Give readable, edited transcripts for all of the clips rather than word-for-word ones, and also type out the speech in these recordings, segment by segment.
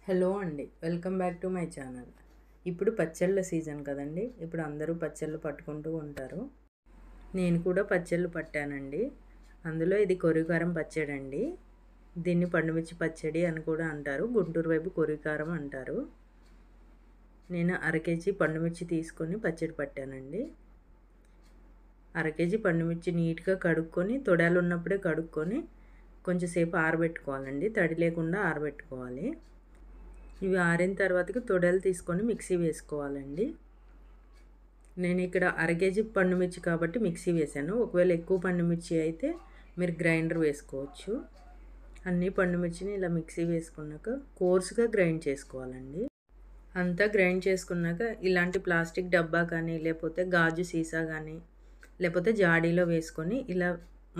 Hello అండి, welcome back to my channel. ఇప్పుడు పచ్చళ్ళ సీజన్ కదండి. ఇప్పుడు అందరూ పచ్చళ్ళు పట్టుకుంటూ ఉంటారు. నేను కూడా పచ్చళ్ళు పట్టానండి. అందులో ఇది కొరివికారం పచ్చడి అండి. దీన్ని పండుమిర్చి పచ్చడి అని కూడా అంటారు. గుంటూరు వైపు కొరివికారం అంటారు. నేను అరకేజీ పండుమిర్చి తీసుకొని పచ్చడి పట్టానండి. అరకేజీ పండుమిర్చి నీట్గా కడుక్కొని, తొడాలు ఉన్నప్పుడే కడుక్కొని కొంచెంసేపు ఆరబెట్టుకోవాలండి. తడి లేకుండా ఆరబెట్టుకోవాలి. ఇవి ఆరిన తర్వాతకి తొడలు తీసుకొని మిక్సీ వేసుకోవాలండి. నేను ఇక్కడ అరకేజీ పండుమిర్చి కాబట్టి మిక్సీ వేసాను. ఒకవేళ ఎక్కువ పండుమిర్చి అయితే మీరు గ్రైండర్ వేసుకోవచ్చు. అన్ని పండుమిర్చిని ఇలా మిక్సీ వేసుకున్నాక కోర్సుగా గ్రైండ్ చేసుకోవాలండి. అంతా గ్రైండ్ చేసుకున్నాక ఇలాంటి ప్లాస్టిక్ డబ్బా కానీ, లేకపోతే గాజు సీసా కానీ, లేకపోతే జాడీలో వేసుకొని ఇలా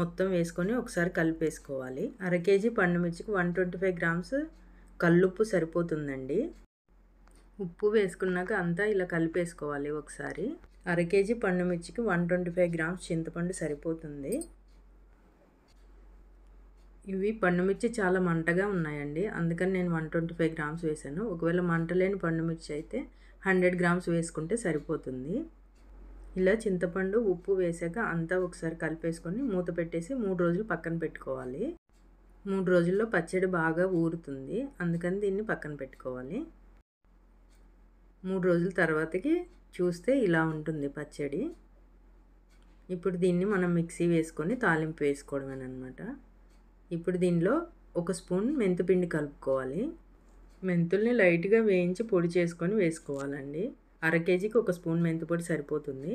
మొత్తం వేసుకొని ఒకసారి కలిపేసుకోవాలి. అరకేజీ పండుమిర్చికి 125 గ్రామ్స్ కల్లుప్పు సరిపోతుందండి. ఉప్పు వేసుకున్నాక అంతా ఇలా కలిపేసుకోవాలి ఒకసారి. అరకేజీ పండుమిర్చికి 125 గ్రామ్స్ చింతపండు సరిపోతుంది. ఇవి పండుమిర్చి చాలా మంటగా ఉన్నాయండి, అందుకని నేను 125 గ్రామ్స్ వేసాను. ఒకవేళ మంట లేని పండుమిర్చి అయితే 100 గ్రామ్స్ వేసుకుంటే సరిపోతుంది. ఇలా చింతపండు ఉప్పు వేసాక అంతా ఒకసారి కలిపేసుకొని మూత పెట్టేసి 3 రోజులు పక్కన పెట్టుకోవాలి. 3 రోజుల్లో పచ్చడి బాగా ఊరుతుంది, అందుకని దీన్ని పక్కన పెట్టుకోవాలి. 3 రోజుల తర్వాతకి చూస్తే ఇలా ఉంటుంది పచ్చడి. ఇప్పుడు దీన్ని మనం మిక్సీ వేసుకొని తాలింపు వేసుకోవడమేనమాట. ఇప్పుడు దీనిలో 1 స్పూన్ మెంతిపిండి కలుపుకోవాలి. మెంతుల్ని లైట్గా వేయించి పొడి చేసుకొని వేసుకోవాలండి. అరకేజీకి 1 స్పూన్ మెంతిపొడి సరిపోతుంది.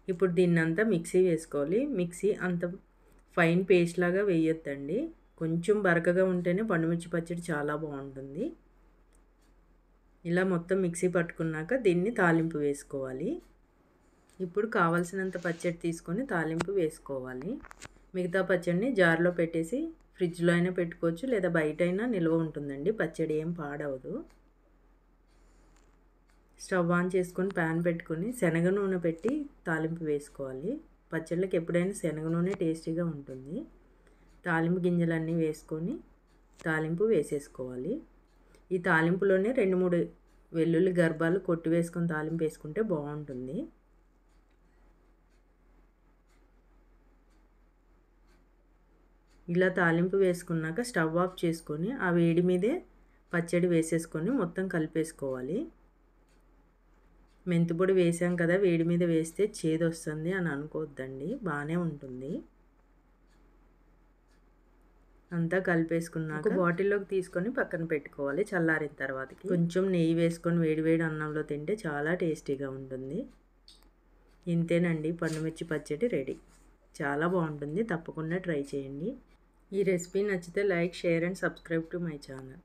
ఇప్పుడు దీన్నంతా మిక్సీ వేసుకోవాలి. మిక్సీ అంత ఫైన్ పేస్ట్ లాగా వేయొద్దండి. కొంచెం బరకగా ఉంటేనే పండుమిర్చి పచ్చడి చాలా బాగుంటుంది. ఇలా మొత్తం మిక్సీ పట్టుకున్నాక దీన్ని తాలింపు వేసుకోవాలి. ఇప్పుడు కావాల్సినంత పచ్చడి తీసుకొని తాలింపు వేసుకోవాలి. మిగతా పచ్చడిని జార్లో పెట్టేసి ఫ్రిడ్జ్లో అయినా పెట్టుకోవచ్చు, లేదా బయట అయినా నిల్వ ఉంటుందండి. పచ్చడి ఏం పాడవదు. స్టవ్ ఆన్ చేసుకొని ప్యాన్ పెట్టుకొని శనగ నూనె పెట్టి తాలింపు వేసుకోవాలి. పచ్చళ్ళకి ఎప్పుడైనా శనగ నూనె టేస్టీగా ఉంటుంది. తాలింపు గింజలన్నీ వేసుకొని తాలింపు వేసేసుకోవాలి. ఈ తాలింపులోనే 2-3 వెల్లుల్లి గర్భాలు కొట్టి వేసుకొని తాలింపు వేసుకుంటే బాగుంటుంది. ఇలా తాలింపు వేసుకున్నాక స్టవ్ ఆఫ్ చేసుకొని ఆ వేడి మీదే పచ్చడి వేసేసుకొని మొత్తం కలిపేసుకోవాలి. మెంతిపొడి వేసాం కదా, వేడి మీద వేస్తే చేదు వస్తుంది అని అనుకోవద్దండి, బాగానే ఉంటుంది. అంతా కలిపేసుకున్నాక బాటిల్లోకి తీసుకొని పక్కన పెట్టుకోవాలి. చల్లారిన తర్వాతకి కొంచెం నెయ్యి వేసుకొని వేడివేడి అన్నంలో తింటే చాలా టేస్టీగా ఉంటుంది. ఇంతేనండి, పండుమిర్చి పచ్చడి రెడీ. చాలా బాగుంటుంది, తప్పకుండా ట్రై చేయండి. ఈ రెసిపీ నచ్చితే like, share and subscribe to my channel.